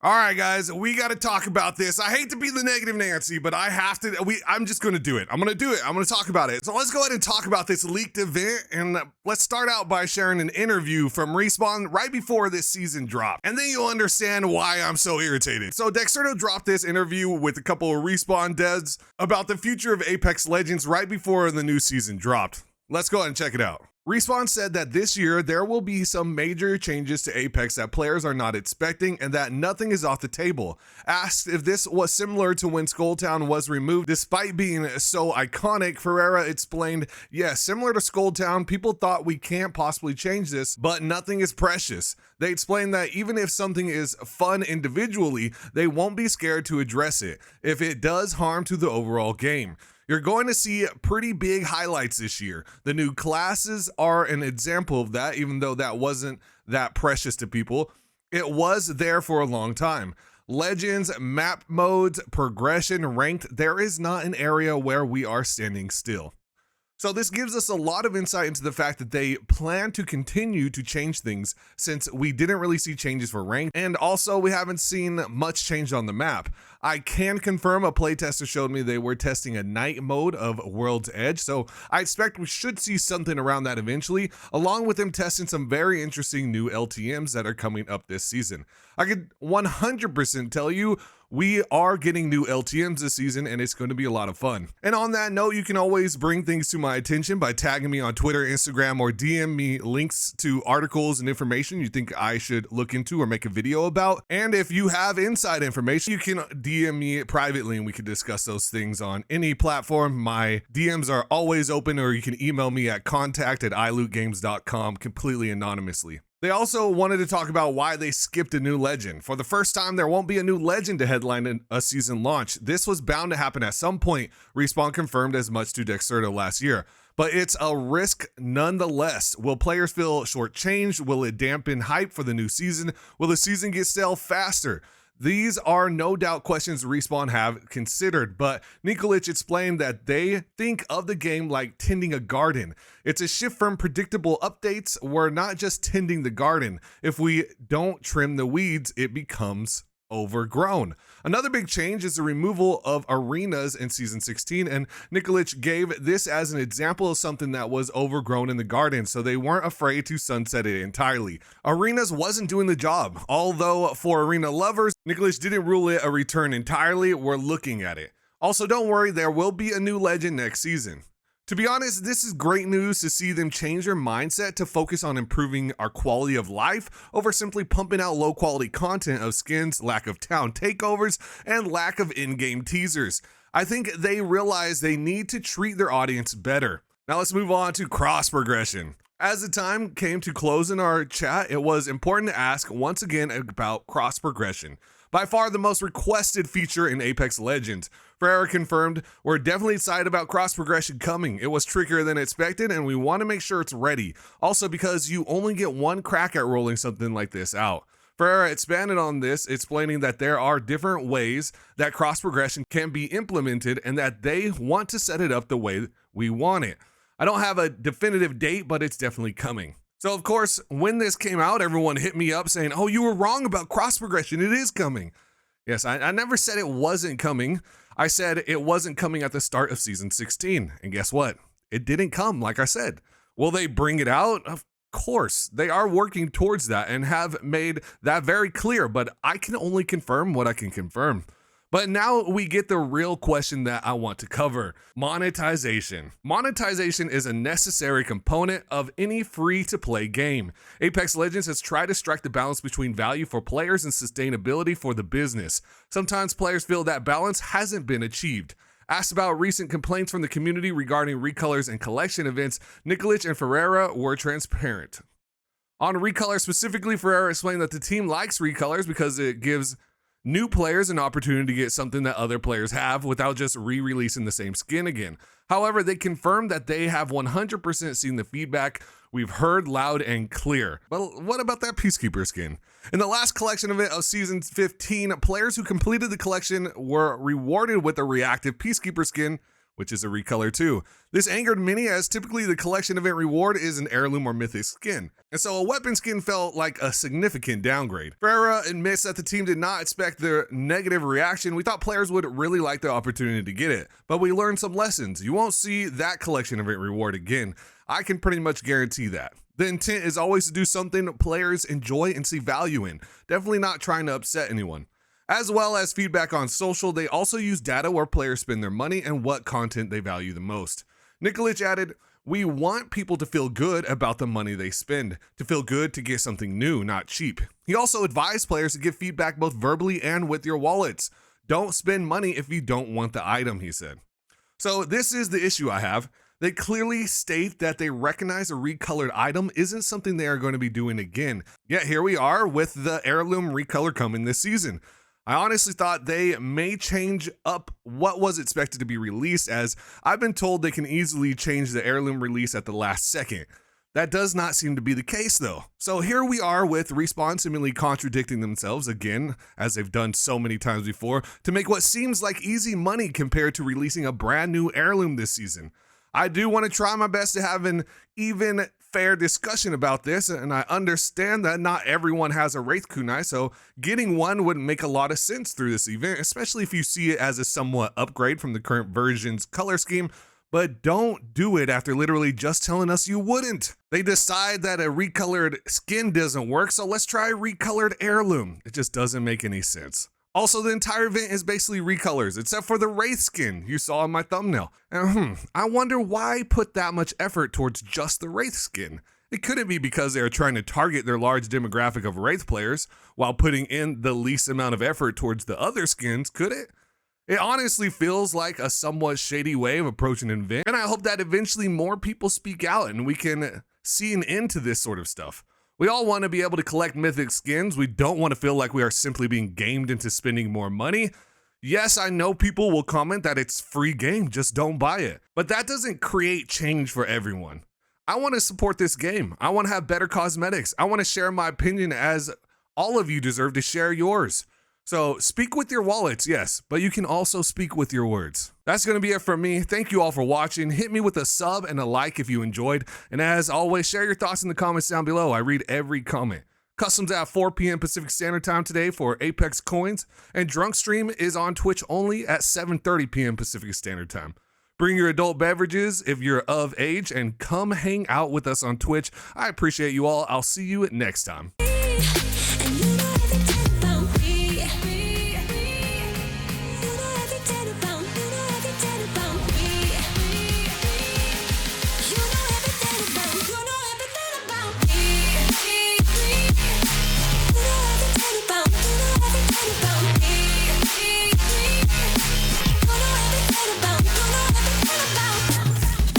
All right, guys, we got to talk about this. I hate to be the negative Nancy, but I have to. I'm just going to do it. I'm going to do it. I'm going to talk about it. So let's go ahead and talk about this leaked event. And let's start out by sharing an interview from Respawn right before this season dropped. And then you'll understand why I'm so irritated. So Dexerto dropped this interview with a couple of Respawn devs about the future of Apex Legends right before the new season dropped. Let's go ahead and check it out. Respawn said that this year there will be some major changes to Apex that players are not expecting and that nothing is off the table. Asked if this was similar to when Skulltown was removed despite being so iconic, Ferreira explained, yes, similar to Skulltown, people thought we can't possibly change this, but nothing is precious. They explained that even if something is fun individually, they won't be scared to address it if it does harm to the overall game. You're going to see pretty big highlights this year. The new classes are an example of that, even though that wasn't that precious to people. It was there for a long time. Legends, map modes, progression, ranked, there is not an area where we are standing still. So this gives us a lot of insight into the fact that they plan to continue to change things since we didn't really see changes for rank, and also we haven't seen much change on the map. I can confirm a playtester showed me they were testing a night mode of World's Edge, so I expect we should see something around that eventually, along with them testing some very interesting new LTMs that are coming up this season. I could 100% tell you we are getting new LTMs this season, and it's going to be a lot of fun. And on that note, you can always bring things to my attention by tagging me on Twitter, Instagram, or DM me links to articles and information you think I should look into or make a video about. And if you have inside information, you can DM me privately and we can discuss those things on any platform. My DMs are always open, or you can email me at contact@iLootGames.com completely anonymously. They also wanted to talk about why they skipped a new legend. For the first time, there won't be a new legend to headline a season launch. This was bound to happen at some point. Respawn confirmed as much to Dexerto last year. But it's a risk nonetheless. Will players feel shortchanged? Will it dampen hype for the new season? Will the season get stale faster? These are no doubt questions Respawn have considered, but Nikolic explained that they think of the game like tending a garden. It's a shift from predictable updates. We're not just tending the garden. If we don't trim the weeds, it becomes overgrown. Another big change is the removal of arenas in Season 16, and Nikolic gave this as an example of something that was overgrown in the garden, so they weren't afraid to sunset it entirely. Arenas wasn't doing the job, although for arena lovers, Nikolic didn't rule it a return entirely. We're looking at it. Also, don't worry, there will be a new legend next season. To be honest, this is great news to see them change their mindset to focus on improving our quality of life over simply pumping out low quality content of skins, lack of town takeovers, and lack of in-game teasers. I think they realize they need to treat their audience better. Now let's move on to cross progression. As the time came to close in our chat, it was important to ask once again about cross progression. By far the most requested feature in Apex Legends. Ferreira confirmed, we're definitely excited about cross progression coming. It was trickier than expected and we want to make sure it's ready. Also because you only get one crack at rolling something like this out. Ferreira expanded on this, explaining that there are different ways that cross progression can be implemented and that they want to set it up the way we want it. I don't have a definitive date, but it's definitely coming. So of course, when this came out, everyone hit me up saying, oh, you were wrong about cross progression. It is coming. Yes, I never said it wasn't coming. I said it wasn't coming at the start of Season 16. And guess what? It didn't come, like I said. Will they bring it out? Of course. They are working towards that and have made that very clear, but I can only confirm what I can confirm. But now we get the real question that I want to cover. Monetization. Monetization is a necessary component of any free-to-play game. Apex Legends has tried to strike the balance between value for players and sustainability for the business. Sometimes players feel that balance hasn't been achieved. Asked about recent complaints from the community regarding recolors and collection events, Nikolic and Ferreira were transparent. On recolor specifically, Ferreira explained that the team likes recolors because it gives new players an opportunity to get something that other players have without just re-releasing the same skin again. However, they confirmed that they have 100% seen the feedback we've heard loud and clear. But what about that Peacekeeper skin? In the last collection event of Season 15, players who completed the collection were rewarded with a reactive Peacekeeper skin, which is a recolor too. This angered many as typically the collection event reward is an heirloom or mythic skin, and so a weapon skin felt like a significant downgrade. Ferreira admits that the team did not expect their negative reaction. We thought players would really like the opportunity to get it, but we learned some lessons. You won't see that collection event reward again. I can pretty much guarantee that. The intent is always to do something players enjoy and see value in, definitely not trying to upset anyone. As well as feedback on social, they also use data where players spend their money and what content they value the most. Nikolic added, "We want people to feel good about the money they spend, to feel good to get something new, not cheap." He also advised players to give feedback both verbally and with your wallets. Don't spend money if you don't want the item, he said. So this is the issue I have. They clearly state that they recognize a recolored item isn't something they are going to be doing again. Yet here we are with the heirloom recolor coming this season. I honestly thought they may change up what was expected to be released, as I've been told they can easily change the heirloom release at the last second. That does not seem to be the case though. So here we are with Respawn seemingly contradicting themselves again, as they've done so many times before, to make what seems like easy money compared to releasing a brand new heirloom this season. I do want to try my best to have an even, fair discussion about this, and I understand that not everyone has a Wraith kunai, so getting one would make a lot of sense through this event, especially if you see it as a somewhat upgrade from the current version's color scheme, but don't do it after literally just telling us you wouldn't. They decide that a recolored skin doesn't work, so let's try a recolored heirloom. It just doesn't make any sense. Also, the entire event is basically recolors, except for the Wraith skin you saw in my thumbnail. And I wonder why put that much effort towards just the Wraith skin. It couldn't be because they are trying to target their large demographic of Wraith players while putting in the least amount of effort towards the other skins, could it? It honestly feels like a somewhat shady way of approaching an event, and I hope that eventually more people speak out and we can see an end to this sort of stuff. We all want to be able to collect mythic skins. We don't want to feel like we are simply being gamed into spending more money. Yes, I know people will comment that it's free game, just don't buy it. But that doesn't create change for everyone. I want to support this game. I want to have better cosmetics. I want to share my opinion as all of you deserve to share yours. So speak with your wallets, yes, but you can also speak with your words. That's going to be it from me. Thank you all for watching. Hit me with a sub and a like if you enjoyed. And as always, share your thoughts in the comments down below. I read every comment. Customs at 4 p.m. Pacific Standard Time today for Apex coins. And Drunk Stream is on Twitch only at 7:30 p.m. Pacific Standard Time. Bring your adult beverages if you're of age and come hang out with us on Twitch. I appreciate you all. I'll see you next time.